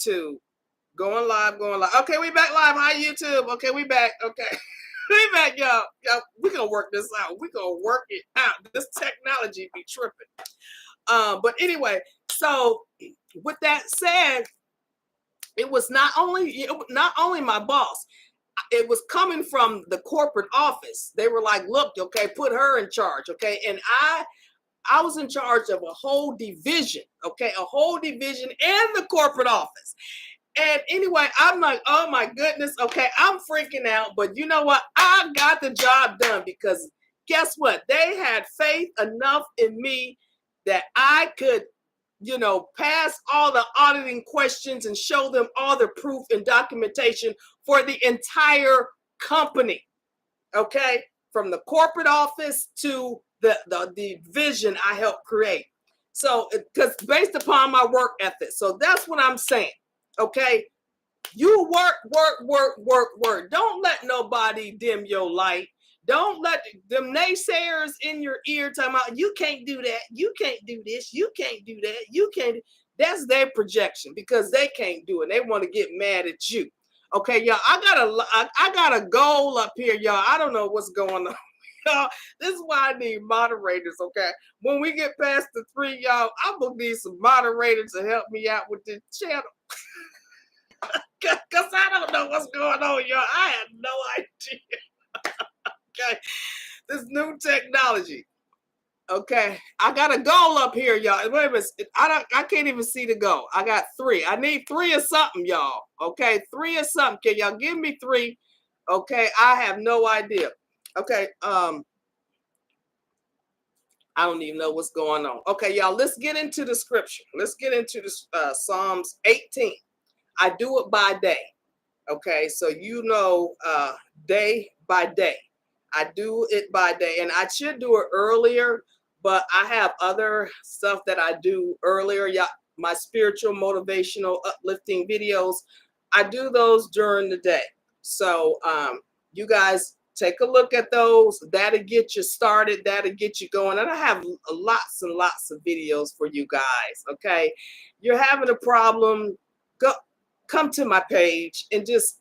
YouTube. Going live, going live. Okay, we back live. Hi, YouTube. Okay, we back. Okay. We back, y'all. Y'all, we gonna work this out. We gonna work it out. This technology be tripping. But anyway, so with that said, it was not only my boss. It was coming from the corporate office. They were like, look, okay, put her in charge. Okay. And I was in charge of a whole division, okay, a whole division in the corporate office. And anyway, I'm like, oh my goodness, okay, I'm freaking out. But you know what? I got the job done because guess what? They had faith enough in me that I could, pass all the auditing questions and show them all the proof and documentation for the entire company, okay? From the corporate office to the vision I helped create. So, because based upon my work ethic. So that's what I'm saying. Okay. You work. Don't let nobody dim your light. Don't let them naysayers in your ear talking about you can't do that. You can't do this. You can't do that. You can't. That's their projection because they can't do it. They want to get mad at you. Okay, y'all. I got a goal up here, y'all. I don't know what's going on. Y'all, this is why I need moderators, okay? When we get past the 3, y'all, I'm going to need some moderators to help me out with this channel. Because I don't know what's going on, y'all. I have no idea. Okay? This new technology. Okay? I got a goal up here, y'all. Wait a minute. I can't even see the goal. I got 3. I need 3 or something, y'all. Okay? 3 or something. Can y'all give me 3? Okay? I have no idea. Okay, I don't even know what's going on. Okay, y'all, let's get into the scripture. Let's get into the Psalms 18. I do it by day. Okay, so day by day. I do it by day, and I should do it earlier, but I have other stuff that I do earlier. Yeah, my spiritual, motivational, uplifting videos. I do those during the day. So you guys take a look at those. That'll get you started. That'll get you going. And I have lots and lots of videos for you guys. Okay. You're having a problem. Come to my page and just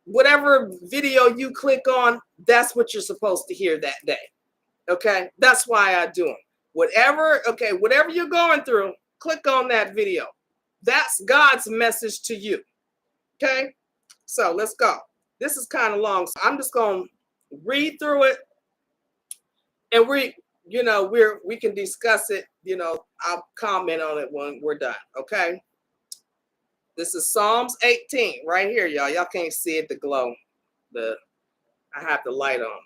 whatever video you click on, that's what you're supposed to hear that day. Okay. That's why I do them. Whatever you're going through, click on that video. That's God's message to you. Okay. So let's go. This is kind of long, so I'm just going to read through it and we can discuss it. I'll comment on it when we're done. Okay. This is Psalms 18 right here, y'all. Y'all can't see it, the glow. I have the light on.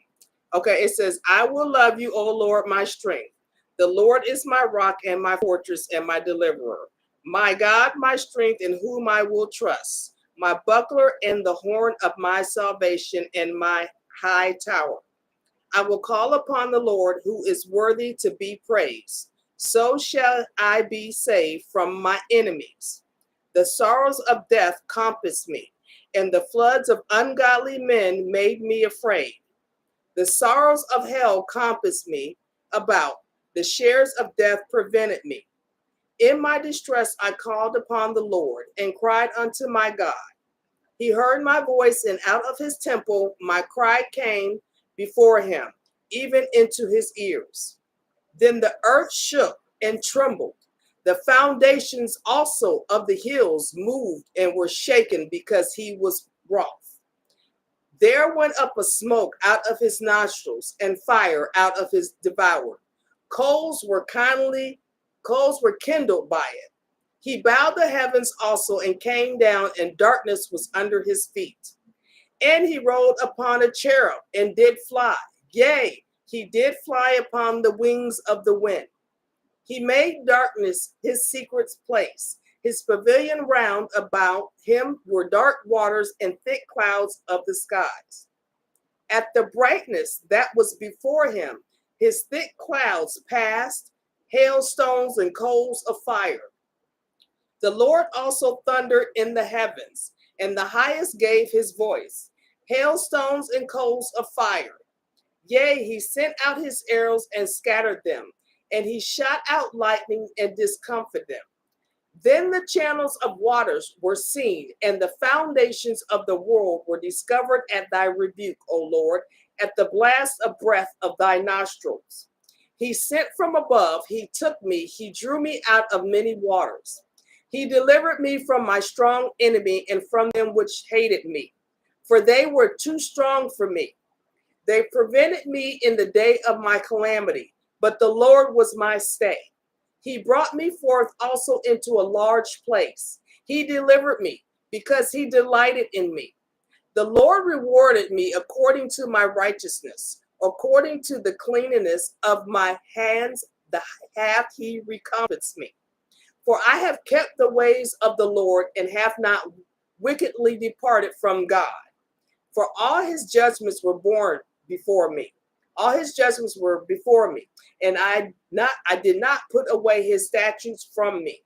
Okay. It says, I will love you, O Lord, my strength. The Lord is my rock and my fortress and my deliverer. My God, my strength in whom I will trust. My buckler and the horn of my salvation and my high tower. I will call upon the Lord who is worthy to be praised. So shall I be saved from my enemies. The sorrows of death compassed me, and the floods of ungodly men made me afraid. The sorrows of hell compassed me about. The shares of death prevented me. In my distress, I called upon the Lord and cried unto my God. He heard my voice, and out of his temple my cry came before him, even into his ears. Then the earth shook and trembled. The foundations also of the hills moved and were shaken because he was wroth. There went up a smoke out of his nostrils, and fire out of his devourer. Coals were kindled by it. He bowed the heavens also and came down, and darkness was under his feet. And he rode upon a cherub and did fly. Yea, he did fly upon the wings of the wind. He made darkness his secret place. His pavilion round about him were dark waters and thick clouds of the skies. At the brightness that was before him, his thick clouds passed, hailstones and coals of fire. The Lord also thundered in the heavens, and the highest gave his voice, hailstones and coals of fire. Yea, he sent out his arrows and scattered them, and he shot out lightning and discomfited them. Then the channels of waters were seen, and the foundations of the world were discovered at thy rebuke, O Lord, at the blast of breath of thy nostrils. He sent from above, he took me, he drew me out of many waters. He delivered me from my strong enemy and from them which hated me, for they were too strong for me. They prevented me in the day of my calamity, but the Lord was my stay. He brought me forth also into a large place. He delivered me because he delighted in me. The Lord rewarded me according to my righteousness, according to the cleanness of my hands, hath he recompensed me. For I have kept the ways of the Lord and have not wickedly departed from God. For all his judgments were born before me. All his judgments were before me, and I did not put away his statutes from me.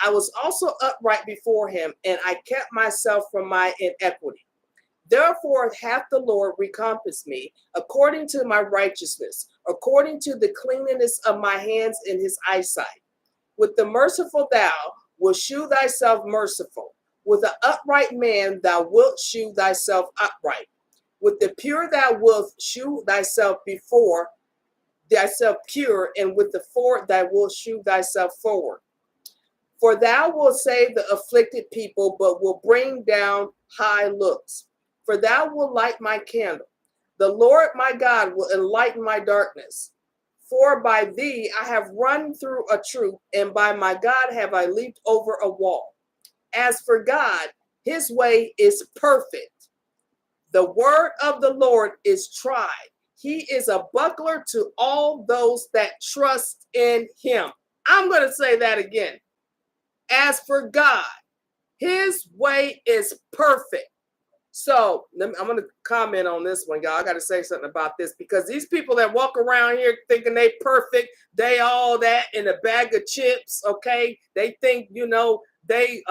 I was also upright before him, and I kept myself from my iniquity. Therefore hath the Lord recompensed me according to my righteousness, according to the cleanliness of my hands in his eyesight. With the merciful thou wilt shew thyself merciful. With the upright man thou wilt shew thyself upright. With the pure thou wilt shew thyself before thyself pure, and with the forward thou wilt shew thyself forward. For thou wilt save the afflicted people, but will bring down high looks. For thou wilt light my candle. The Lord my God will enlighten my darkness. For by thee I have run through a troop, and by my God have I leaped over a wall. As for God, his way is perfect. The word of the Lord is tried. He is a buckler to all those that trust in him. I'm going to say that again. As for God, his way is perfect. So I'm going to comment on this one, y'all. I got to say something about this, because these people that walk around here thinking they perfect, they all that in a bag of chips, okay? They think, they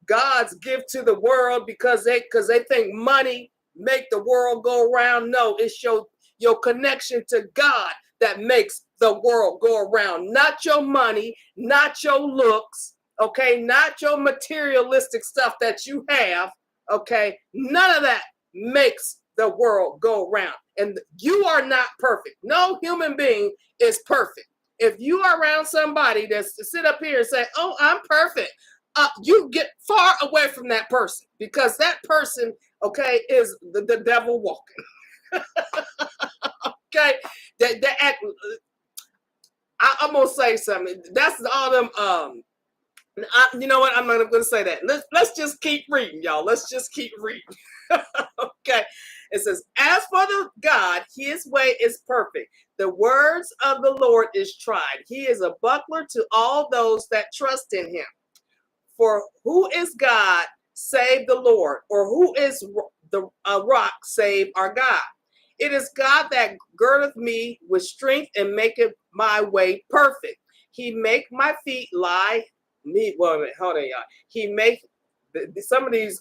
God's gift to the world because they think money make the world go around. No, it's your connection to God that makes the world go around. Not your money, not your looks, okay? Not your materialistic stuff that you have, okay? None of that makes the world go around. And you are not perfect. No human being is perfect. If you are around somebody that's to sit up here and say, oh, I'm perfect, you get far away from that person, because that person, okay, is the devil walking. Okay, I'm gonna say something. That's all them. You know what? I'm not going to say that. Let's just keep reading, y'all. Let's just keep reading. Okay, it says, "As for the God, his way is perfect. The words of the Lord is tried. He is a buckler to all those that trust in him. For who is God save the Lord, or who is the rock save our God? It is God that girdeth me with strength and maketh my way perfect. He make my feet lie." Well, hold on, y'all. He make some of these,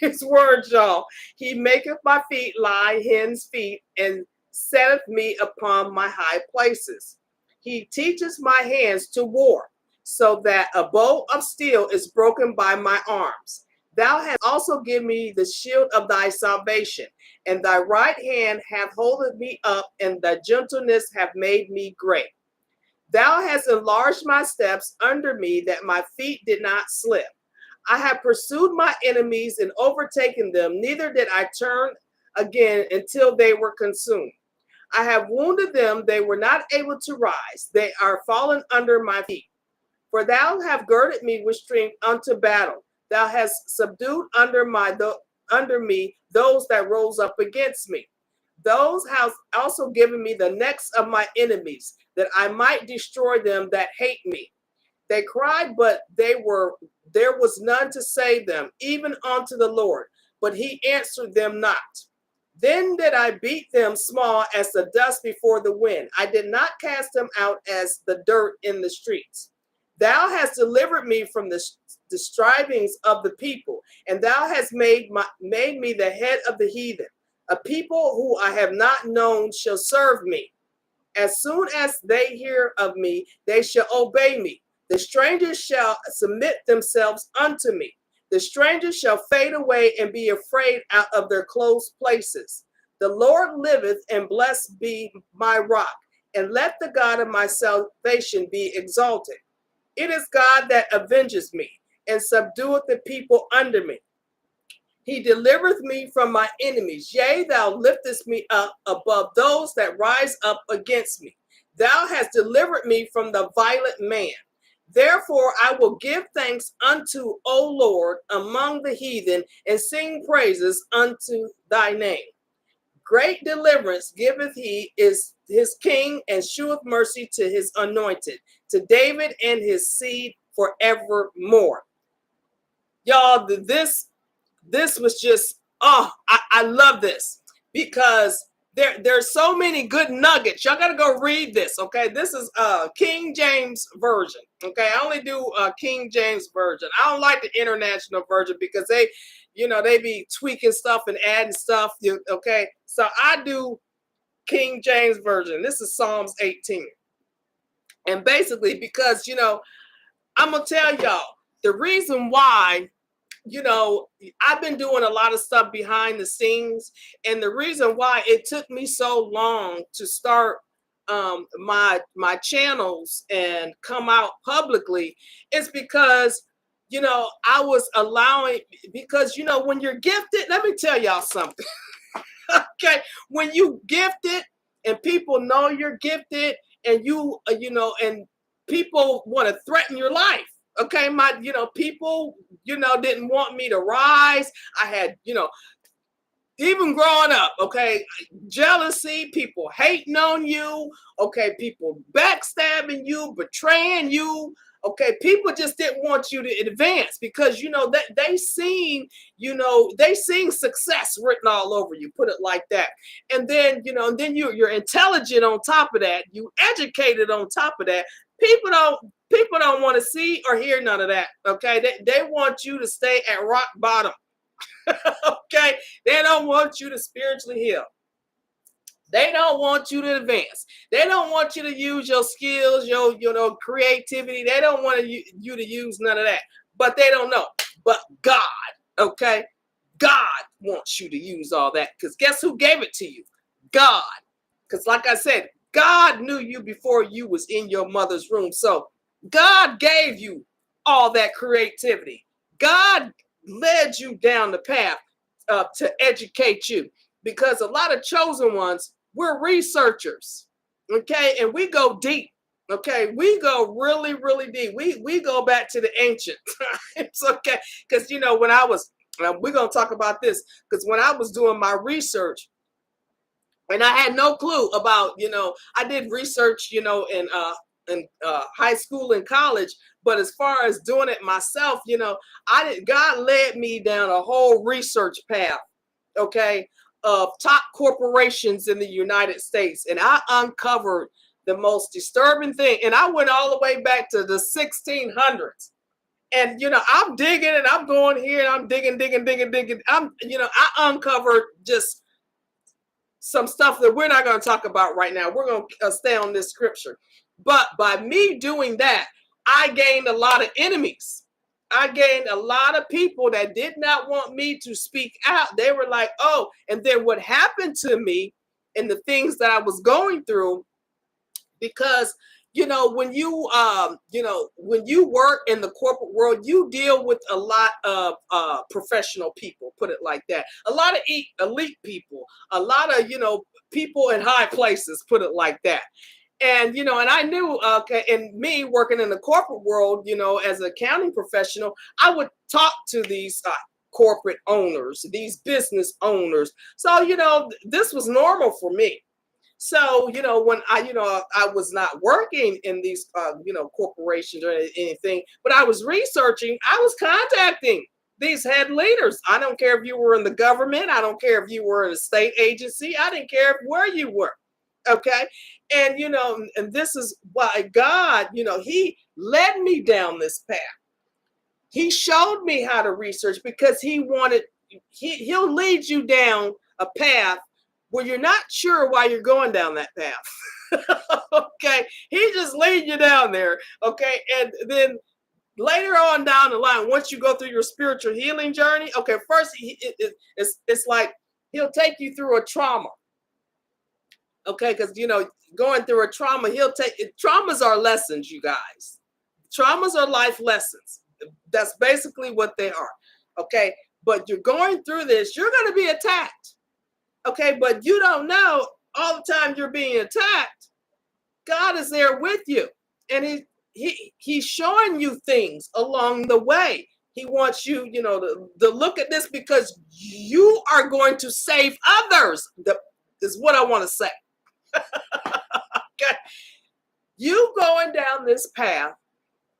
these words, y'all. He maketh my feet lie hen's feet, and setteth me upon my high places. He teaches my hands to war, so that a bow of steel is broken by my arms. Thou hast also given me the shield of thy salvation, and thy right hand hath holded me up, and thy gentleness hath made me great. Thou hast enlarged my steps under me, that my feet did not slip. I have pursued my enemies and overtaken them, neither did I turn again until they were consumed. I have wounded them, they were not able to rise. They are fallen under my feet. For thou hast girded me with strength unto battle. Thou hast subdued under me those that rose up against me. Those hast also given me the necks of my enemies, that I might destroy them that hate me. They cried, but there was none to save them, even unto the Lord, but he answered them not. Then did I beat them small as the dust before the wind. I did not cast them out as the dirt in the streets. Thou hast delivered me from the strivings of the people, and thou hast made me the head of the heathen. A people who I have not known shall serve me. As soon as they hear of me, they shall obey me. The strangers shall submit themselves unto me. The strangers shall fade away and be afraid out of their closed places. The Lord liveth, and blessed be my rock, and let the God of my salvation be exalted. It is God that avenges me, and subdueth the people under me. He delivereth me from my enemies. Yea, thou liftest me up above those that rise up against me. Thou hast delivered me from the violent man. Therefore I will give thanks unto, O Lord, among the heathen, and sing praises unto thy name. Great deliverance giveth he is his king, and sheweth mercy to his anointed, to David and his seed forevermore. Y'all, this was just, I love this, because there's so many good nuggets. Y'all got to go read this, okay? This is King James Version, okay? I only do King James Version. I don't like the international version because they be tweaking stuff and adding stuff, okay? So I do King James Version. This is Psalms 18. And basically, because, I'm going to tell y'all, the reason why, I've been doing a lot of stuff behind the scenes, and the reason why it took me so long to start my channels and come out publicly is because I was allowing, because when you're gifted, let me tell y'all something. Okay, when you gifted and people know you're gifted, and and people want to threaten your life. Okay, people, didn't want me to rise. I had, even growing up, okay, jealousy, people hating on you, okay, people backstabbing you, betraying you, okay, people just didn't want you to advance because, that they seen success written all over you, put it like that. And then, you're intelligent on top of that, you educated on top of that. People don't want to see or hear none of that. Okay. They want you to stay at rock bottom. Okay. They don't want you to spiritually heal. They don't want you to advance. They don't want you to use your skills, your creativity. They don't want you to use none of that. But they don't know. But God, okay? God wants you to use all that. Because guess who gave it to you? God. Because like I said, God knew you before you was in your mother's womb. So God gave you all that creativity. God led you down the path to educate you, because a lot of chosen ones, we're researchers, okay? And we go deep, okay? We go really, really deep. We go back to the ancient times, okay? Because, when I was, we're going to talk about this, because when I was doing my research, and I had no clue about, I did research, in high school and college, but as far as doing it myself, God led me down a whole research path, okay, of top corporations in the United States. And I uncovered the most disturbing thing. And I went all the way back to the 1600s. And, I'm digging and I'm going here and I'm digging. I uncovered just some stuff that we're not going to talk about right now. We're going to stay on this scripture. But by me doing that, I gained a lot of enemies. I gained a lot of people that did not want me to speak out. They were like, oh, and then what happened to me and the things that I was going through, because, when you work in the corporate world, you deal with a lot of professional people, put it like that. A lot of elite people, a lot of, people in high places, put it like that. And, and I knew, okay, and me working in the corporate world, as an accounting professional, I would talk to these corporate owners, these business owners. So, this was normal for me. So, when I was not working in these, corporations or anything, but I was researching, I was contacting these head leaders. I don't care if you were in the government. I don't care if you were in a state agency. I didn't care where you were. Okay. And, and this is why God, he led me down this path. He showed me how to research, because he'll lead you down a path where you're not sure why you're going down that path. Okay, he just lead you down there. Okay, and then later on down the line, once you go through your spiritual healing journey, okay, first it's like he'll take you through a trauma. Okay, because going through a trauma, traumas are lessons, you guys. Traumas are life lessons. That's basically what they are. Okay, but you're going through this, you're going to be attacked. Okay, but you don't know all the time you're being attacked. God is there with you, and he's showing you things along the way. He wants you, to look at this because you are going to save others. Is what I want to say. Okay, you going down this path,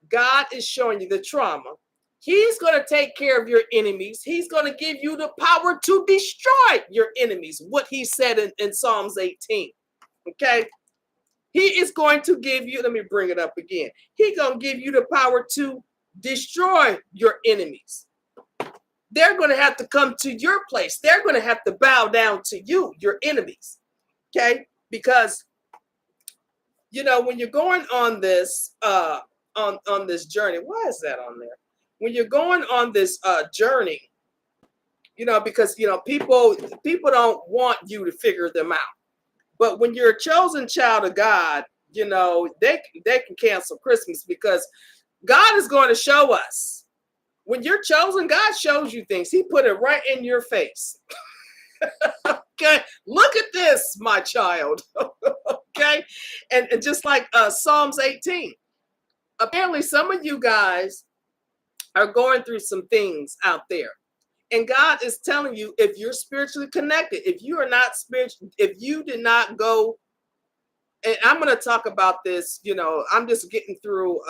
God is showing you the trauma. He's going to take care of your enemies. He's going to give you the power to destroy your enemies. What he said in Psalms 18. Okay. He is going to give you, let me bring it up again. He's going to give you the power to destroy your enemies. They're going to have to come to your place. They're going to have to bow down to you, your enemies. Okay. Because, when you're going on this, on this journey, why is that on there? When you're going on this journey, because people don't want you to figure them out. But when you're a chosen child of God, they can cancel Christmas because God is going to show us. When you're chosen, God shows you things. He put it right in your face. Okay, look at this, my child. Okay, and just like Psalms 18. Apparently, some of you guys are going through some things out there. And God is telling you, if you're spiritually connected, if you are not spiritual, if you did not go, and I'm going to talk about this, I'm just getting through,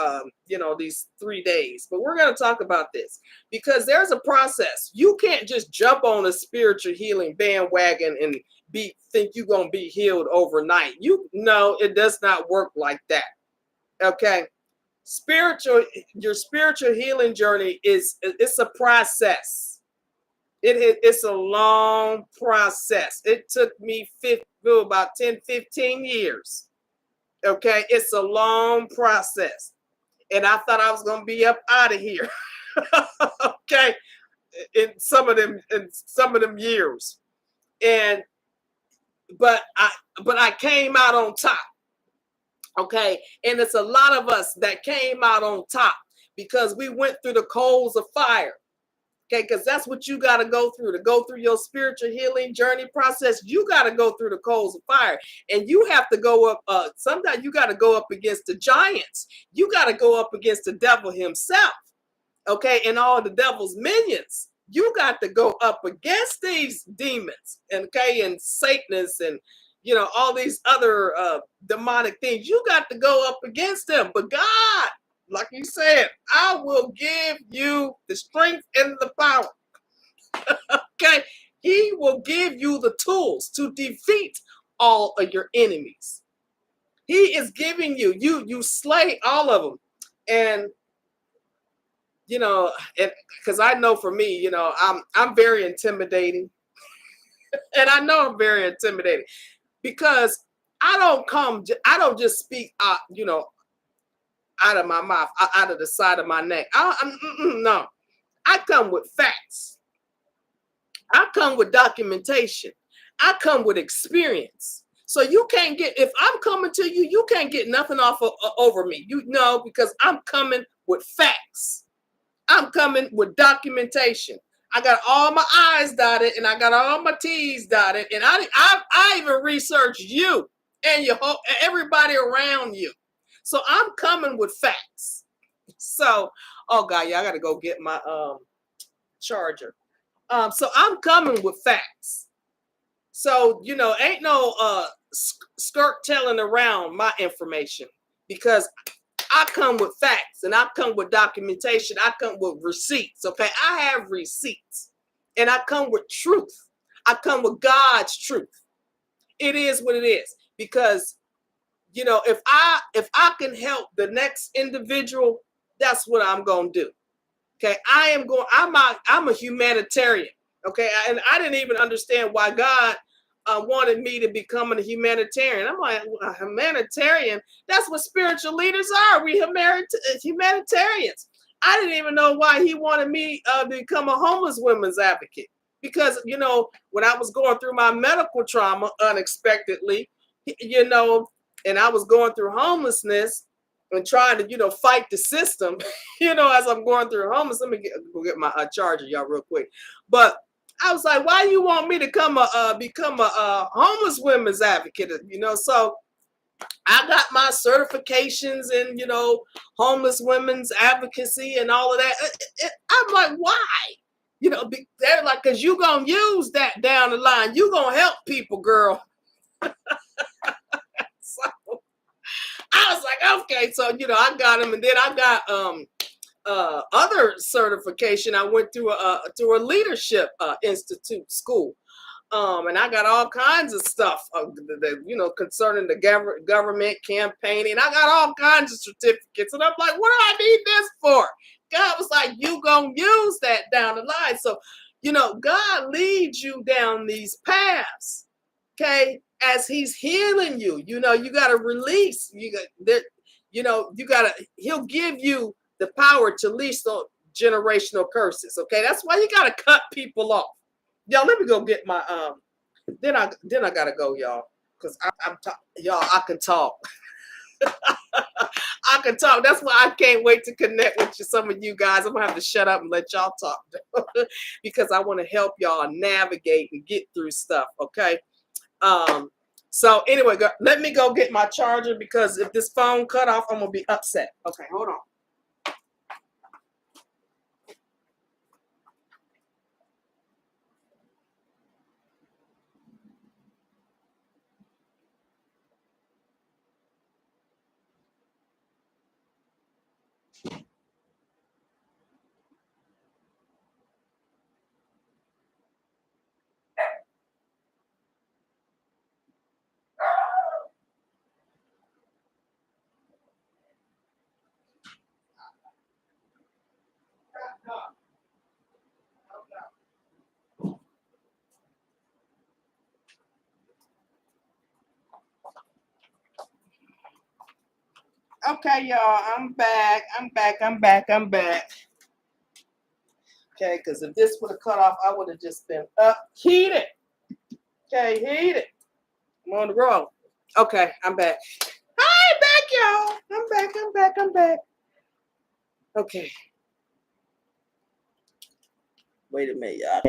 these 3 days, but we're going to talk about this because there's a process. You can't just jump on a spiritual healing bandwagon and think you're going to be healed overnight. It does not work like that. Okay. Your spiritual healing journey it's a process. It's a long process. It took me about 10, 15 years. Okay, it's a long process. And I thought I was going to be up out of here. Okay, in some of them years. But I came out on top. Okay, and it's a lot of us that came out on top because we went through the coals of fire. Okay, because that's what you got to go through. To go through your spiritual healing journey process, you got to go through the coals of fire. And you have to go up, sometimes you got to go up against the giants. You got to go up against the devil himself. Okay, and all the devil's minions. You got to go up against these demons, and Satanists and all these other demonic things. You got to go up against them. But God, like you said, I will give you the strength and the power. Okay, he will give you the tools to defeat all of your enemies. He is giving you slay all of them. And because I know for me, I'm very intimidating. And I know I'm very intimidating because I don't just speak out, out of my mouth, out of the side of my neck. No, I come with facts. I come with documentation. I come with experience. So you can't if I'm coming to you, you can't get nothing over me. Because I'm coming with facts. I'm coming with documentation. I got all my I's dotted and I got all my T's dotted. And I even researched you and everybody around you. So I'm coming with facts. So, oh God, yeah, I got to go get my charger. So I'm coming with facts. So, ain't no skirt telling around my information because I come with facts and I come with documentation. I come with receipts. Okay. I have receipts and I come with truth. I come with God's truth. It is what it is because, if I can help the next individual, that's what I'm going to do. Okay. I'm a humanitarian. Okay. And I didn't even understand why God wanted me to become a humanitarian. I'm like, a humanitarian? That's what spiritual leaders are. We humanitarians. I didn't even know why he wanted me to become a homeless women's advocate. Because, when I was going through my medical trauma unexpectedly, and I was going through homelessness and trying to, fight the system, as I'm going through homeless. Let me go get my charger, y'all, real quick. But I was like, why you want me to become a homeless women's advocate? So I got my certifications in, homeless women's advocacy and all of that. I'm like, why? They're like, because you're going to use that down the line. You're going to help people, girl. So I was like, okay. So, I got them. And then I got other certification. I went to a leadership institute school. And I got all kinds of stuff, concerning the government campaigning. I got all kinds of certificates. And I'm like, what do I need this for? God was like, you gonna use that down the line. So, God leads you down these paths, okay? As he's healing you, you got to release. He'll give you the power to release the generational curses, okay? That's why you got to cut people off. Y'all, let me go get my then I gotta go, y'all, because y'all, I can talk. I can talk. That's why I can't wait to connect with some of you guys. I'm gonna have to shut up and let y'all talk because I want to help y'all navigate and get through stuff. Okay. So anyway, let me go get my charger, because if this phone cut off, I'm gonna be upset. Okay, hold on. Okay, y'all, I'm back. Okay, because if this would have cut off, I would have just been heated. Okay, heated. I'm on the road. Okay, I'm back. Hi, back, y'all. I'm back. Okay. Wait a minute, y'all.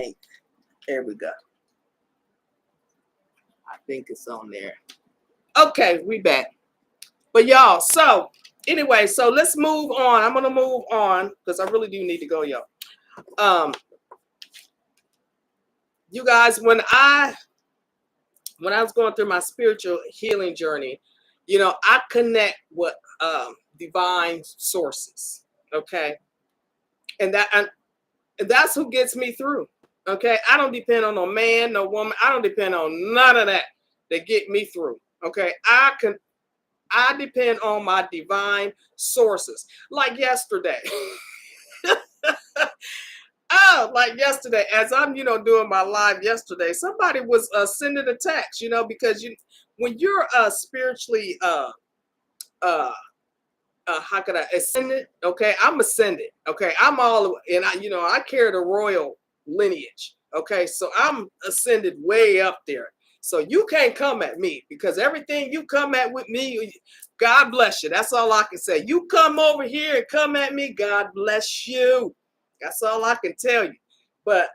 There we go. I think it's on there. Okay, we back. But y'all, so anyway, so let's move on. I'm gonna move on because I really do need to go, y'all. You guys, when I was going through my spiritual healing journey, I connect with divine sources. Okay, and that's who gets me through. Okay, I don't depend on no man, no woman. I don't depend on none of that get me through. Okay, I depend on my divine sources. Like yesterday. Like yesterday, as I'm, doing my live yesterday, somebody was sending a text, because when you're spiritually how could I ascended? Okay, I'm ascended. Okay, I'm all, and I carry the royal lineage. Okay, so I'm ascended way up there. So you can't come at me, because everything you come at with me, God bless you. That's all I can say. You come over here and come at me, God bless you. That's all I can tell you. But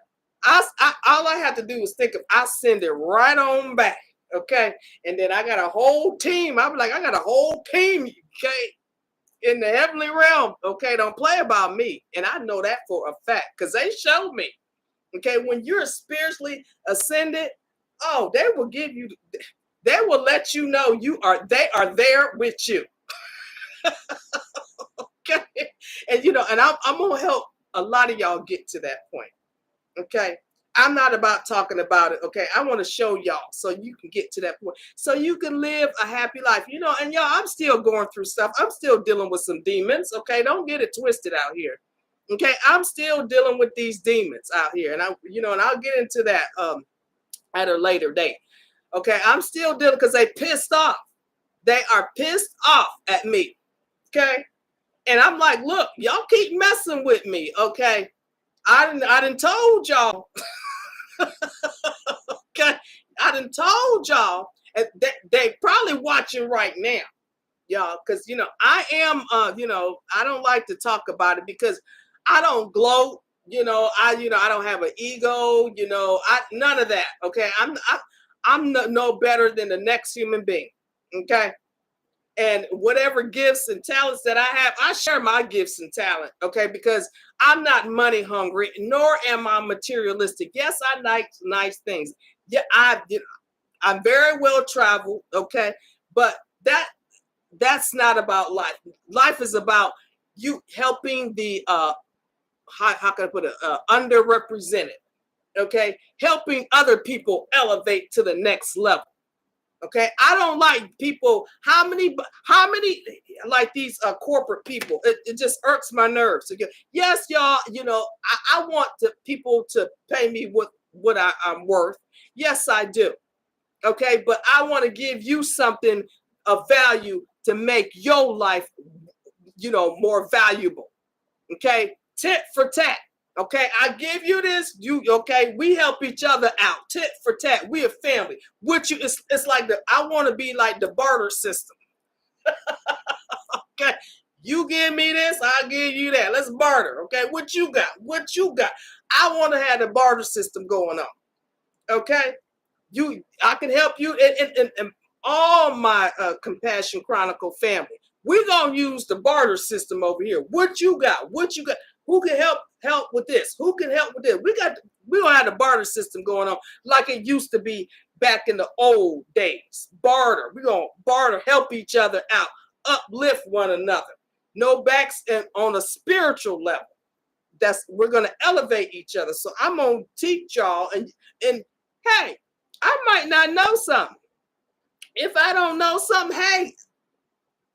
all I have to do is think of, I send it right on back. Okay, and then I got a whole team. I'm like, I got a whole team. Okay, in the heavenly realm. Okay, don't play about me. And I know that for a fact, because they showed me. Okay, when you're spiritually ascended, they will let you know they are there with you. Okay, and and I'm gonna help a lot of y'all get to that point. Okay, I'm not about talking about it. Okay, I want to show y'all so you can get to that point, so you can live a happy life. And y'all, I'm still going through stuff. I'm still dealing with some demons. Okay, don't get it twisted out here. Okay, I'm still dealing with these demons out here, and and I'll get into that at a later date. Okay, I'm still dealing because they pissed off. They are pissed off at me. Okay. And I'm like, look, y'all keep messing with me. Okay. I done told y'all. Okay. I done told y'all. And they probably watching right now, y'all, because I am I don't like to talk about it because I don't gloat. I don't have an ego. None of that. Okay. I'm no better than the next human being. Okay. And whatever gifts and talents that I have, I share my gifts and talent, okay? Because I'm not money hungry, nor am I materialistic. Yes, I like nice things. Yeah, I'm very well traveled, okay? But that's not about life. Life is about you helping the how can I put it, underrepresented, okay? Helping other people elevate to the next level. Okay, I don't like people. How many like these corporate people? It just irks my nerves. Okay? Yes, y'all. I want people to pay me what I'm worth. Yes, I do. Okay, but I want to give you something of value to make your life, more valuable. Okay, tit for tat. Okay, I give you this. Okay? We help each other out. Tit for tat. We a family. It's like I want to be like the barter system. Okay, you give me this, I'll give you that. Let's barter. Okay, what you got? What you got? I want to have the barter system going on. Okay, I can help you and all my Compassion Chronicle family. We're gonna use the barter system over here. What you got? What you got? Who can help with this? Who can help with this? We don't have the barter system going on like it used to be back in the old days. Barter. We're gonna barter, help each other out, uplift one another. No backs on a spiritual level. We're gonna elevate each other. So I'm gonna teach y'all and hey, I might not know something. If I don't know something, hey,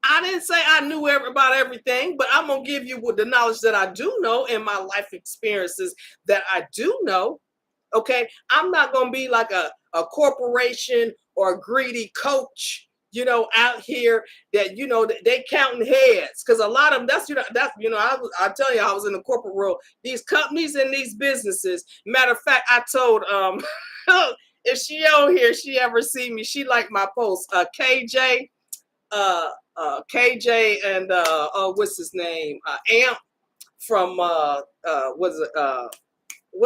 I didn't say I knew about everything, but I'm going to give you the knowledge that I do know in my life experiences that I do know. Okay. I'm not going to be like a corporation or a greedy coach, out here that, they counting heads. Cause a lot of them, I tell you, I was in the corporate world, these companies and these businesses. Matter of fact, I told, if she on here, she ever see me, she liked my post, KJ and what's his name? Amp from what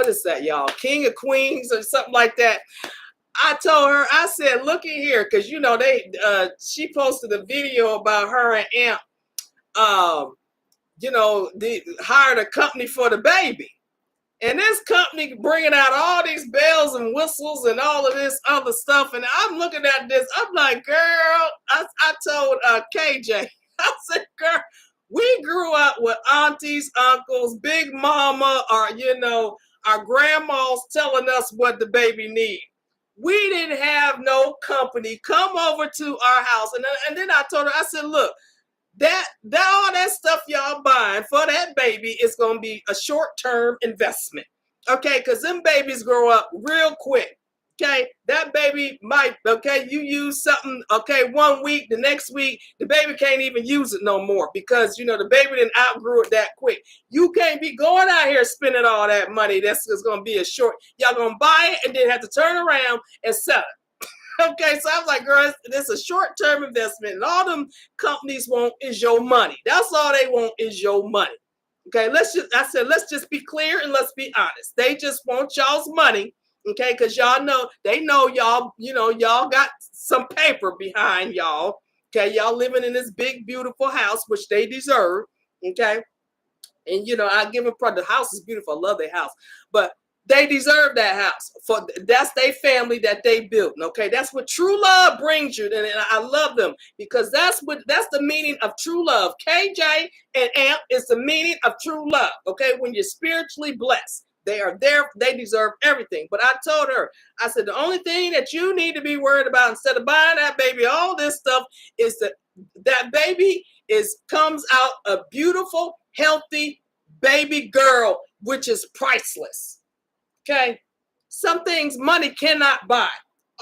is that, y'all? King of Queens or something like that. I told her, I said, looky here, because she posted a video about her and Amp they hired a company for the baby. And this company bringing out all these bells and whistles and all of this other stuff. And I'm looking at this. I'm like, girl, I told KJ, I said, girl, we grew up with aunties, uncles, big mama, or, our grandmas telling us what the baby needs. We didn't have no company come over to our house. And then I told her, I said, look, that all that stuff y'all buying for that baby is going to be a short-term investment. Okay, because them babies grow up real quick. Okay, that baby might, you use something, 1 week, the next week, the baby can't even use it no more because, the baby didn't outgrew it that quick. You can't be going out here spending all that money. That's going to be y'all going to buy it and then have to turn around and sell it. Okay, so I was like, girl, this is a short-term investment, and all them companies want is your money. That's all they want is your money. Okay, let's just be clear and let's be honest. They just want y'all's money, okay, because they know y'all, y'all got some paper behind y'all. Okay, y'all living in this big, beautiful house, which they deserve. Okay, and I give them the house is beautiful. I love their house, but they deserve that house. That's their family that they built. Okay, that's what true love brings you. And I love them because that's the meaning of true love. KJ and Amp is the meaning of true love. Okay, when you're spiritually blessed, they are there. They deserve everything. But I told her, I said, the only thing that you need to be worried about instead of buying that baby all this stuff is that baby comes out a beautiful, healthy baby girl, which is priceless. Okay, some things money cannot buy.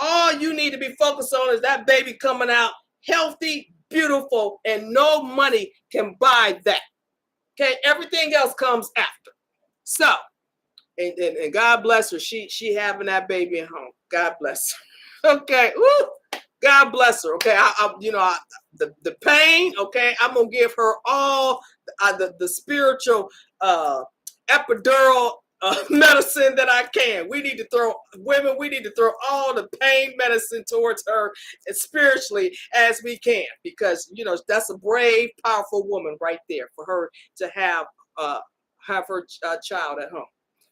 All you need to be focused on is that baby coming out healthy, beautiful, and no money can buy that. Okay, everything else comes after. So, and God bless her. She having that baby at home. God bless her. Okay, woo. God bless her. Okay, the pain. Okay, I'm gonna give her all the spiritual epidural medicine that I can. We need to throw women. We need to throw all the pain medicine towards her as spiritually as we can, because that's a brave, powerful woman right there for her to have her child at home.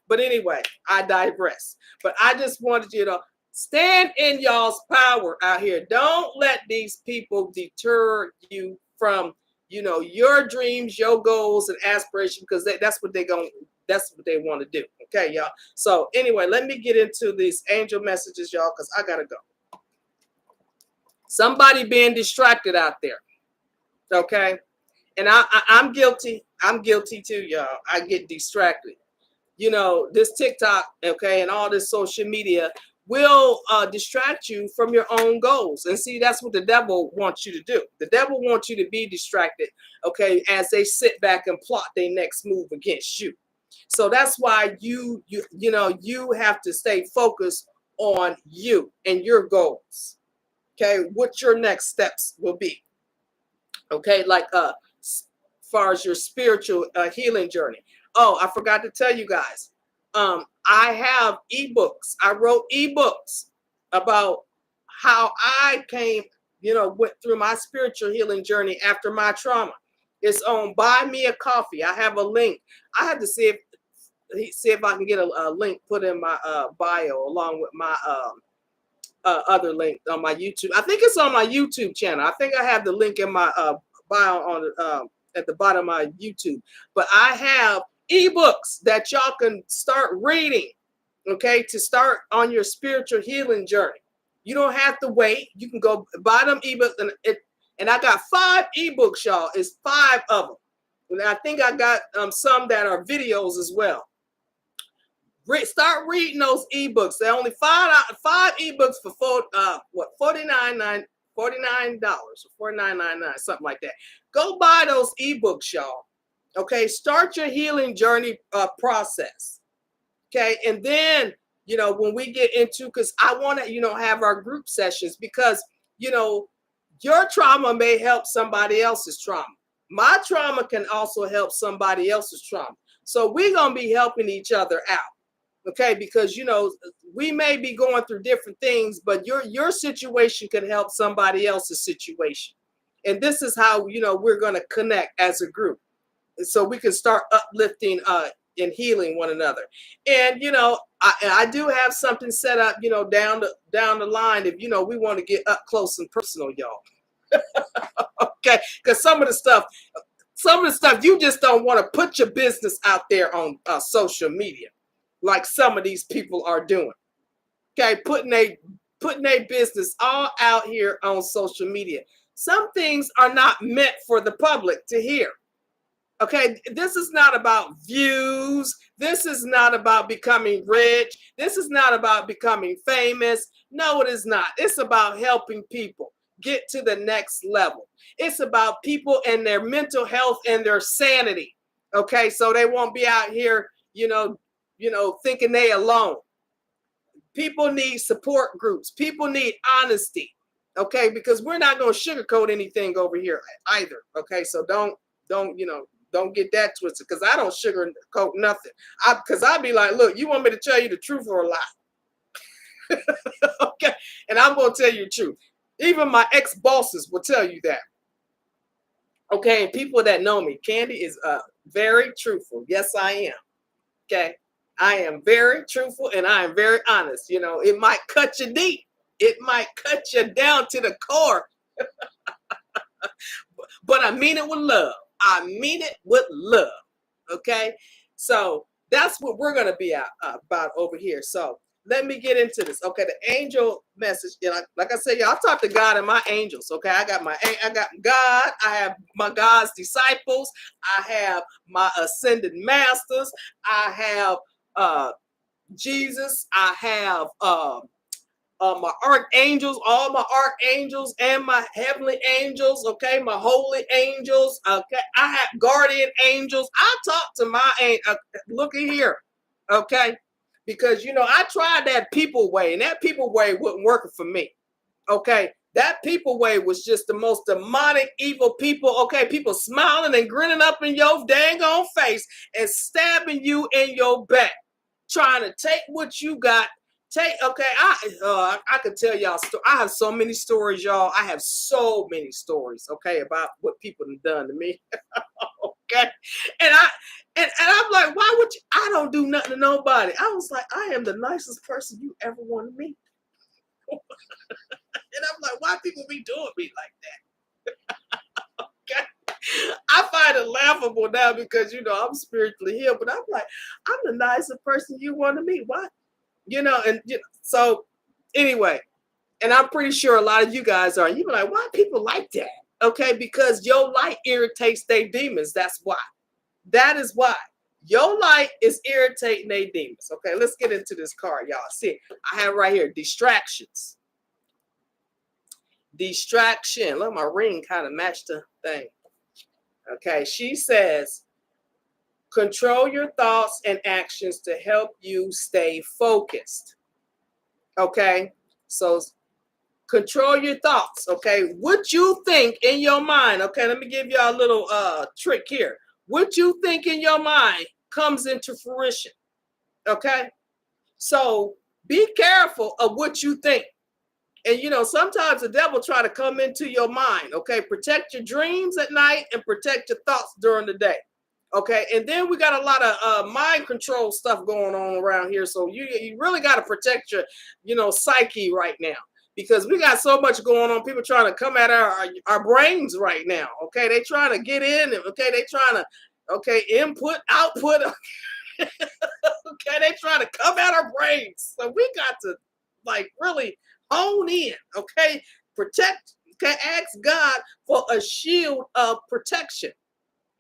But anyway, I digress. But I just wanted you to stand in y'all's power out here. Don't let these people deter you from, your dreams, your goals, and aspirations, because that's what they want to do. Okay, y'all. So anyway, let me get into these angel messages, y'all, because I gotta go. Somebody being distracted out there. Okay. And I'm guilty. I'm guilty too, y'all. I get distracted. This TikTok, okay, and all this social media will distract you from your own goals. And see, that's what the devil wants you to do. The devil wants you to be distracted, okay, as they sit back and plot their next move against you. So that's why you have to stay focused on you and your goals. Okay, what your next steps will be. Okay, like as far as your spiritual healing journey. Oh, I forgot to tell you guys. I have ebooks. I wrote ebooks about how I went through my spiritual healing journey after my trauma. It's on Buy Me a Coffee. I have a link. I have to see if I can get a link put in my bio along with my other link on my YouTube. I think it's on my YouTube channel. I think I have the link in my bio on at the bottom of my YouTube. But I have ebooks that y'all can start reading, okay, to start on your spiritual healing journey. You don't have to wait. You can go buy them ebooks, and I got 5 ebooks, y'all. It's 5 of them. And I think I got some that are videos as well. Start reading those ebooks. They're only 5 ebooks for $49 or $49.99, something like that. Go buy those ebooks, y'all. Okay, start your healing journey process. Okay, and then when we get into, because I want to have our group sessions, because your trauma may help somebody else's trauma. My trauma can also help somebody else's trauma. So we're gonna be helping each other out. Okay, because we may be going through different things, but your situation can help somebody else's situation. And this is how we're going to connect as a group, so we can start uplifting and healing one another. And I do have something set up down the line if we want to get up close and personal, y'all. Okay, because some of the stuff you just don't want to put your business out there on social media, like some of these people are doing. Okay, putting a business all out here on social media. Some things are not meant for the public to hear. Okay, this is not about views. This is not about becoming rich. This is not about becoming famous. No, it is not. It's about helping people get to the next level. It's about people and their mental health and their sanity. Okay, so they won't be out here, thinking they alone. People need support groups. People need honesty. Okay, because we're not going to sugarcoat anything over here either. Okay, so don't get that twisted, because I don't sugarcoat nothing. Because I'd be like, look, you want me to tell you the truth or a lie? Okay, and I'm going to tell you the truth. Even my ex-bosses will tell you that. Okay, and people that know me, Candy is very truthful. Yes, I am. Okay, I am very truthful and I am very honest. It might cut you deep. It might cut you down to the core. But I mean it with love. I mean it with love. Okay, so that's what we're going to be about over here. So let me get into this. Okay, the angel message. Like I said, y'all, I talk to God and my angels. Okay, I got God. I have my God's disciples. I have my ascended masters. I have Jesus. I have my archangels, all my archangels and my heavenly angels, okay, my holy angels, okay, I have guardian angels. I talk to my look at here, okay, because I tried that people way, and that people way wasn't working for me, okay. That people way was just the most demonic, evil people, okay, people smiling and grinning up in your dang on face and stabbing you in your back, trying to take what you got. Okay, I could tell y'all. I have so many stories, y'all. I have so many stories, okay, about what people have done to me. Okay, and I'm like, why would you? I don't do nothing to nobody. I was like, I am the nicest person you ever want to meet. And I'm like, why people be doing me like that? Okay, I find it laughable now because I'm spiritually healed, but I'm like, I'm the nicest person you want to meet. Why? So anyway, and I'm pretty sure a lot of you guys are. You be like, why people like that? Okay, because your light irritates their demons. That's why. That is why. Your light is irritating their demons. Okay, let's get into this card, y'all. See, I have right here distractions. Distraction. Look, my ring kind of matched the thing. Okay, she says, control your thoughts and actions to help you stay focused. Okay, so control your thoughts. Okay, what you think in your mind. Okay, let me give you a little trick here. What you think in your mind comes into fruition. Okay, so be careful of what you think. And sometimes the devil try to come into your mind. Okay, protect your dreams at night and protect your thoughts during the day. Okay, and then we got a lot of mind control stuff going on around here. So you really got to protect your, psyche right now, because we got so much going on. People trying to come at our brains right now. Okay, they trying to get in. Okay, they trying to, input, output. Okay, they trying to come at our brains. So we got to really hone in. Okay, protect. Okay, ask God for a shield of protection.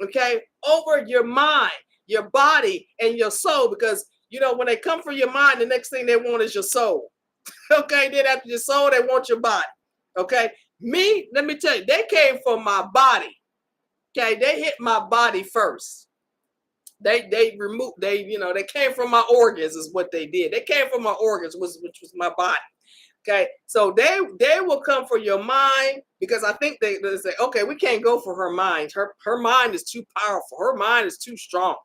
Okay, over your mind, your body, and your soul, because when they come for your mind, the next thing they want is your soul. Okay, then after your soul, they want your body. Okay, let me tell you, they came for my body. Okay, they hit my body first. They removed, they came from my organs is what they did. They came from my organs, which was my body. Okay, so they will come for your mind, because I think they say, okay, we can't go for her mind. Her mind is too powerful. Her mind is too strong.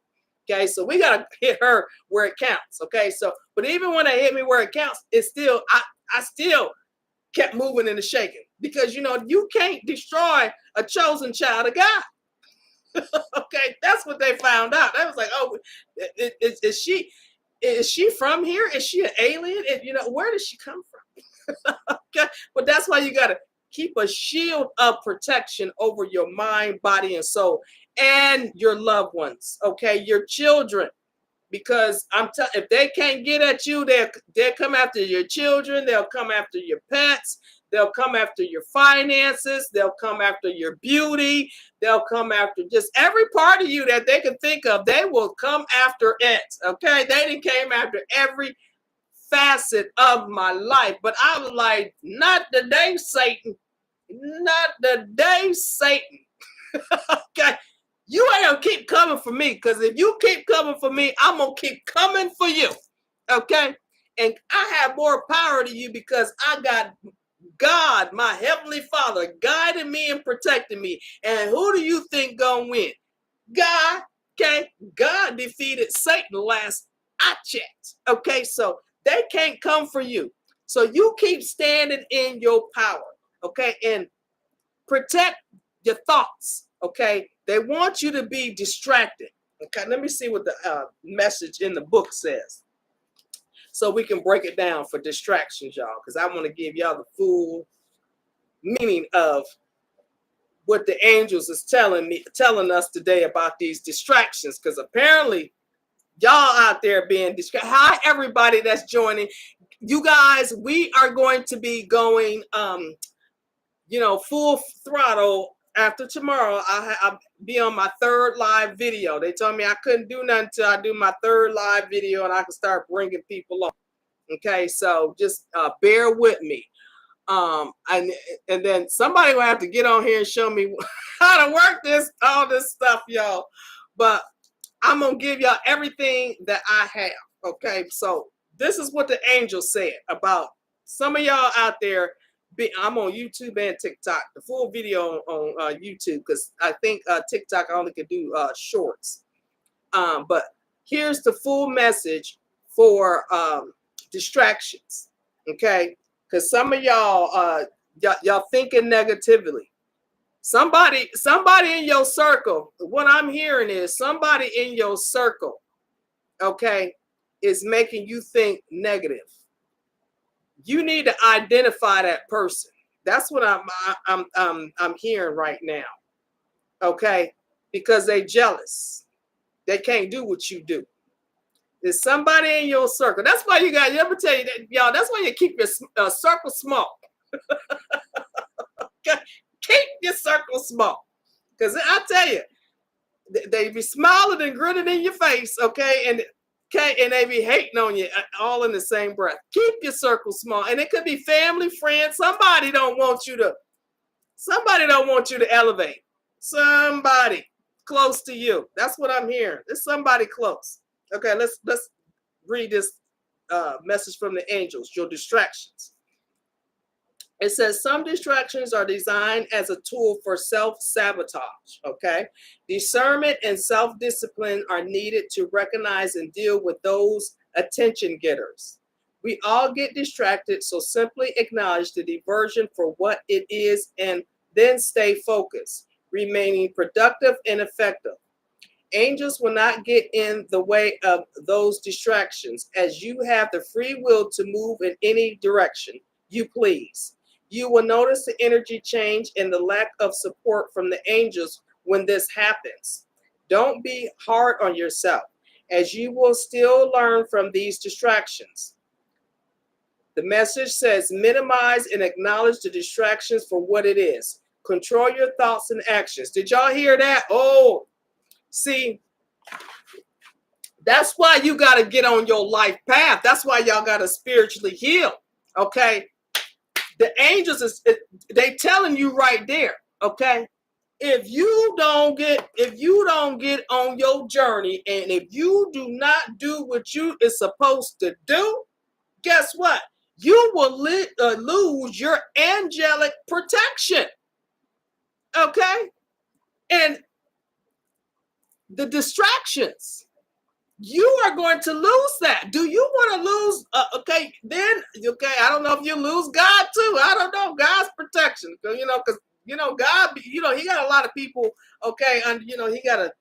Okay, so we gotta hit her where it counts. Okay, so but even when they hit me where it counts, it's still I still kept moving and shaking, because you can't destroy a chosen child of God. Okay, that's what they found out. They was like, oh, is she from here? Is she an alien? Where did she come from? Okay, but that's why you got to keep a shield of protection over your mind, body, and soul, and your loved ones. Okay, your children, because if they can't get at you, they'll come after your children. They'll come after your pets. They'll come after your finances. They'll come after your beauty. They'll come after just every part of you that they can think of. They will come after it. Okay, they came after every facet of my life. But I was like, not today, Satan. Not today, Satan. Okay. You ain't gonna keep coming for me, because if you keep coming for me, I'm gonna keep coming for you. Okay. And I have more power to you, because I got God, my heavenly Father, guiding me and protecting me. And who do you think gonna win? God. Okay. God defeated Satan last I checked. Okay. So they can't come for you. So you keep standing in your power. Okay. And protect your thoughts. Okay. They want you to be distracted. Okay. Let me see what the message in the book says, so we can break it down for distractions, y'all, because I want to give y'all the full meaning of what the angels is telling us today about these distractions, because apparently y'all out there being distracted. Hi, everybody that's joining. You guys, we are going to be going, full throttle after tomorrow. I'll be on my third live video. They told me I couldn't do nothing until I do my third live video, and I can start bringing people on. Okay, so just bear with me. And then somebody will have to get on here and show me how to work all this stuff, y'all. But I'm gonna give y'all everything that I have. Okay, so this is what the angel said about some of y'all out there. I'm on YouTube and TikTok. The full video on YouTube, because I think TikTok only could do shorts. But here's the full message for distractions. Okay, because some of y'all y'all thinking negatively. Somebody in your circle, what I'm hearing is somebody in your circle, okay, is making you think negative. You need to identify that person. That's what I'm hearing right now. Okay, because they jealous. They can't do what you do. There's somebody in your circle. That's why you got. Let me tell you that, y'all. That's why you keep your circle small. Okay? Keep your circle small. Because I tell you, they be smiling and grinning in your face, okay? And they be hating on you all in the same breath. Keep your circle small. And it could be family, friends. Somebody don't want you to elevate. Somebody close to you. That's what I'm hearing. There's somebody close. Okay, let's read this message from the angels, your distractions. It says some distractions are designed as a tool for self-sabotage, okay? Discernment and self-discipline are needed to recognize and deal with those attention getters. We all get distracted, so simply acknowledge the diversion for what it is and then stay focused, remaining productive and effective. Angels will not get in the way of those distractions, as you have the free will to move in any direction you please. You will notice the energy change and the lack of support from the angels when this happens. Don't be hard on yourself, as you will still learn from these distractions. The message says minimize and acknowledge the distractions for what it is. Control your thoughts and actions. Did y'all hear that? Oh, see, that's why you got to get on your life path. That's why y'all got to spiritually heal. Okay. The angels they telling you right there. Okay. If you don't get on your journey, and if you do not do what you is supposed to do, guess what? You will lose your angelic protection. Okay. And the distractions, you are going to lose that. Do you want to lose? Okay, then, okay, I don't know if you lose God too. I don't know. God's protection. Because, God, he got a lot of people, okay, and, he got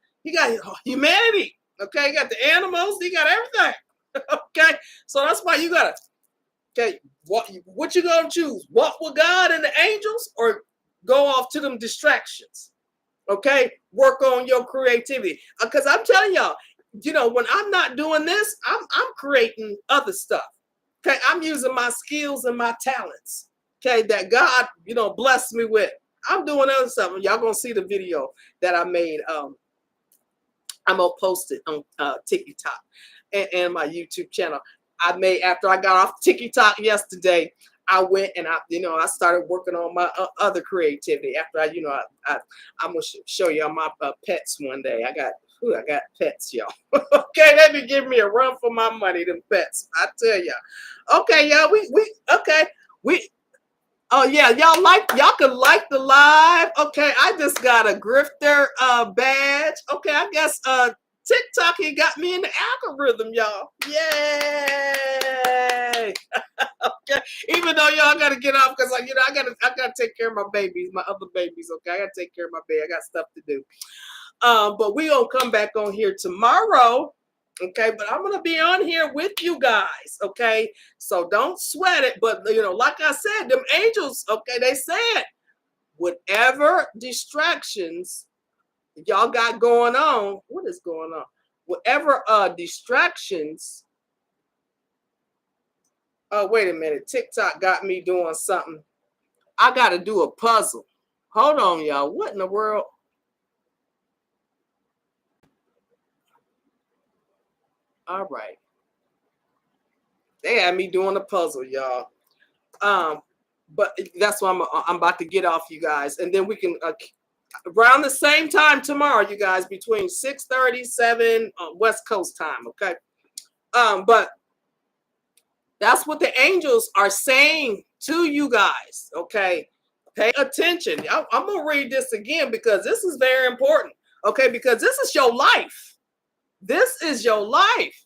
humanity. Okay, he got the animals. He got everything. Okay, so that's why you got to, okay, what you going to choose? Walk with God and the angels, or go off to them distractions? Okay, work on your creativity. Because I'm telling y'all, when I'm not doing this, I'm creating other stuff. Okay, I'm using my skills and my talents. Okay, that God, blessed me with. I'm doing other stuff. Y'all gonna see the video that I made. I'm gonna post it on TikTok and my YouTube channel. I made after I got off TikTok yesterday. I went and I started working on my other creativity. After I'm gonna show y'all my pets one day. I got pets, y'all. Okay, they be giving me a run for my money. Them pets, I tell y'all. Okay, y'all. We. Oh yeah, y'all can like the live. Okay, I just got a grifter badge. Okay, I guess TikTok he got me in the algorithm, y'all. Yay! Okay, even though y'all gotta get off because I gotta take care of my babies, my other babies. Okay, I gotta take care of my baby. I got stuff to do. But we gonna come back on here tomorrow. Okay, but I'm gonna be on here with you guys. Okay, so don't sweat it. But like I said, them angels. Okay, they said whatever distractions y'all got going on. What is going on? Whatever distractions. Oh, wait a minute. TikTok got me doing something. I got to do a puzzle. Hold on, y'all. What in the world? All right. They had me doing a puzzle, y'all. But that's why I'm about to get off, you guys, and then we can around the same time tomorrow, you guys, between 6:37 West Coast time. Okay. But that's what the angels are saying to you guys. Okay. Pay attention. I'm going to read this again because this is very important. Okay. Because this is your life. This is your life.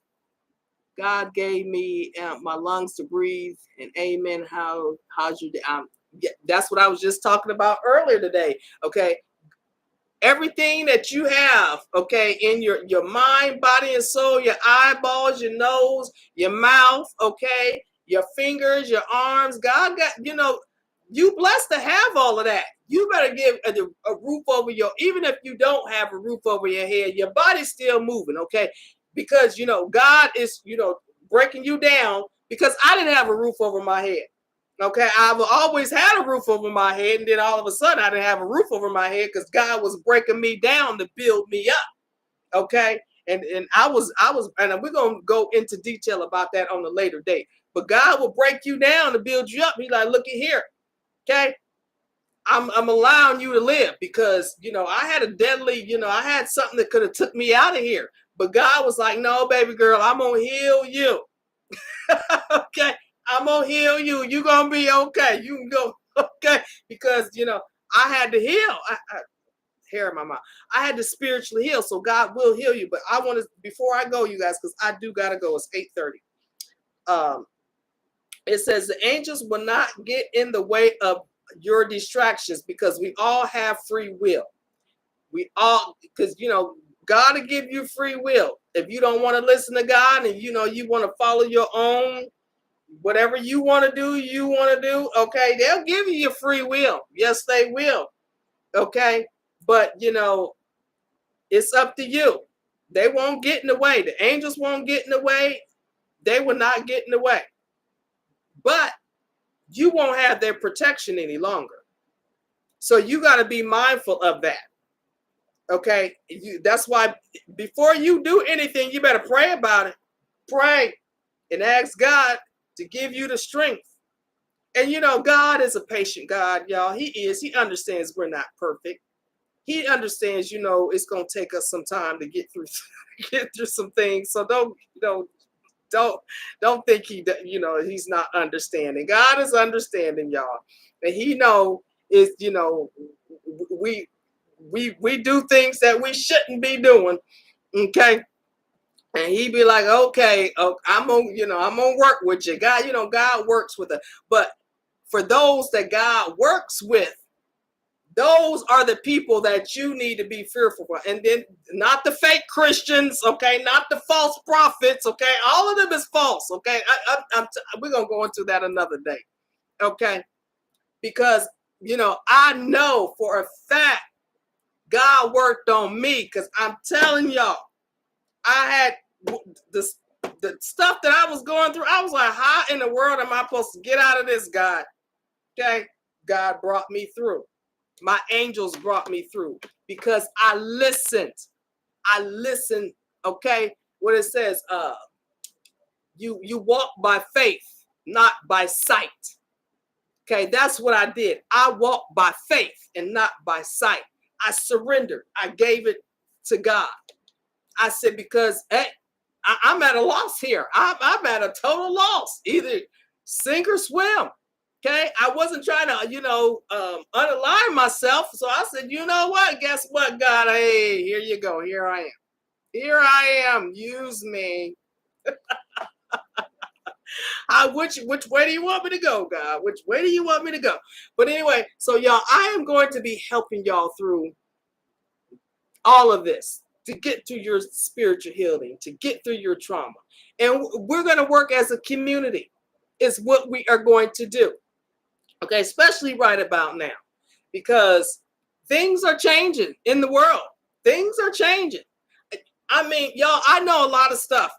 God gave me my lungs to breathe, and amen. How's your day? Yeah, that's what I was just talking about earlier today. Okay. Everything that you have, okay, in your mind, body, and soul, your eyeballs, your nose, your mouth, okay, your fingers, your arms. God got, you blessed to have all of that. You better give a roof over even if you don't have a roof over your head, your body's still moving, okay? Because, God is, breaking you down because I didn't have a roof over my head. Okay, I've always had a roof over my head, and then all of a sudden I didn't have a roof over my head because God was breaking me down to build me up. Okay, and I was, and we're gonna go into detail about that on a later date. But God will break you down to build you up. He's like, look at here, okay. I'm allowing you to live because I had a deadly, I had something that could have took me out of here. But God was like, no, baby girl, I'm gonna heal you. Okay. I'm gonna heal you. You're gonna be okay. You can go, okay, because I had to heal. Hair in my mouth. I had to spiritually heal, so God will heal you. But I want to, before I go, you guys, because I do gotta go. It's 8:30. It says the angels will not get in the way of your distractions because we all have free will. We all, because God will give you free will. If you don't want to listen to God and you want to follow your own. Whatever you want to do, okay? They'll give you your free will. Yes, they will. Okay? But, it's up to you. They won't get in the way. The angels won't get in the way. They will not get in the way. But you won't have their protection any longer. So you got to be mindful of that. Okay? That's why before you do anything, you better pray about it. Pray and ask God to give you the strength. And God is a patient God, y'all. He is. He understands we're not perfect. He understands, it's gonna take us some time to get through some things. So don't think he's not understanding. God is understanding, y'all. And he is, we do things that we shouldn't be doing. Okay. And he'd be like, okay, I'm gonna work with you. God, God works with us. But for those that God works with, those are the people that you need to be fearful for. And then not the fake Christians, okay? Not the false prophets, okay? All of them is false, okay? We're going to go into that another day, okay? Because, I know for a fact God worked on me because I'm telling y'all, I had the stuff that I was going through. I was like, how in the world am I supposed to get out of this, God? Okay? God brought me through. My angels brought me through because I listened. Okay? What it says, you walk by faith, not by sight. Okay, that's what I did. I walked by faith and not by sight. I surrendered. I gave it to God. I said, because hey, I'm at a loss here. I'm at a total loss. Either sink or swim. Okay, I wasn't trying to, unalign myself. So I said, you know what? Guess what, God? Hey, here you go. Here I am. Here I am. Use me. Which way do you want me to go, God? Which way do you want me to go? But anyway, so y'all, I am going to be helping y'all through all of this to get through your spiritual healing, to get through your trauma. And we're going to work as a community. Is what we are going to do. Okay, especially right about now, because things are changing in the world. Things are changing. I mean, y'all, I know a lot of stuff.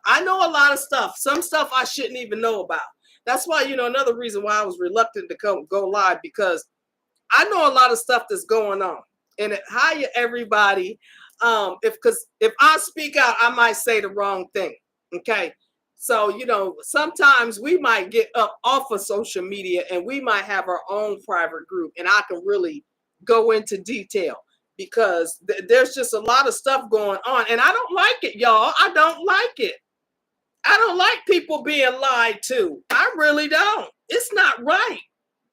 Some stuff I shouldn't even know about. That's why, another reason why I was reluctant to go live, because I know a lot of stuff that's going on. And hi, everybody. If I speak out, I might say the wrong thing. Okay. So, sometimes we might get up off of social media and we might have our own private group, and I can really go into detail because there's just a lot of stuff going on, and I don't like it, y'all. I don't like it. I don't like people being lied to. I really don't. It's not right.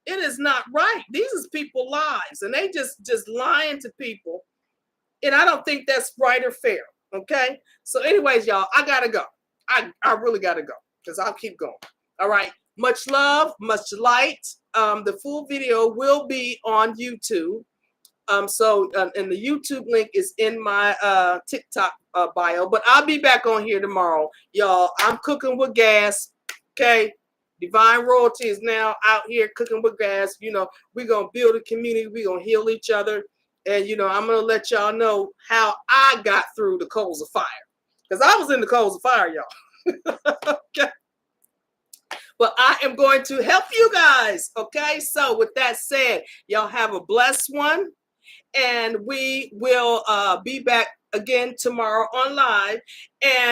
It is not right. These is people lies, and they just lying to people, and I don't think that's right or fair. Okay. So, anyways, y'all, I gotta go. I really gotta go because I'll keep going. All right. Much love, much light. The full video will be on YouTube. And the YouTube link is in my TikTok bio, but I'll be back on here tomorrow, y'all. I'm cooking with gas. Okay. Divine Royalty is now out here cooking with gas. We're going to build a community. We're going to heal each other. And, I'm going to let y'all know how I got through the coals of fire. Because I was in the coals of fire, y'all. Okay. But I am going to help you guys. Okay. So with that said, y'all have a blessed one. And we will be back again tomorrow on live. And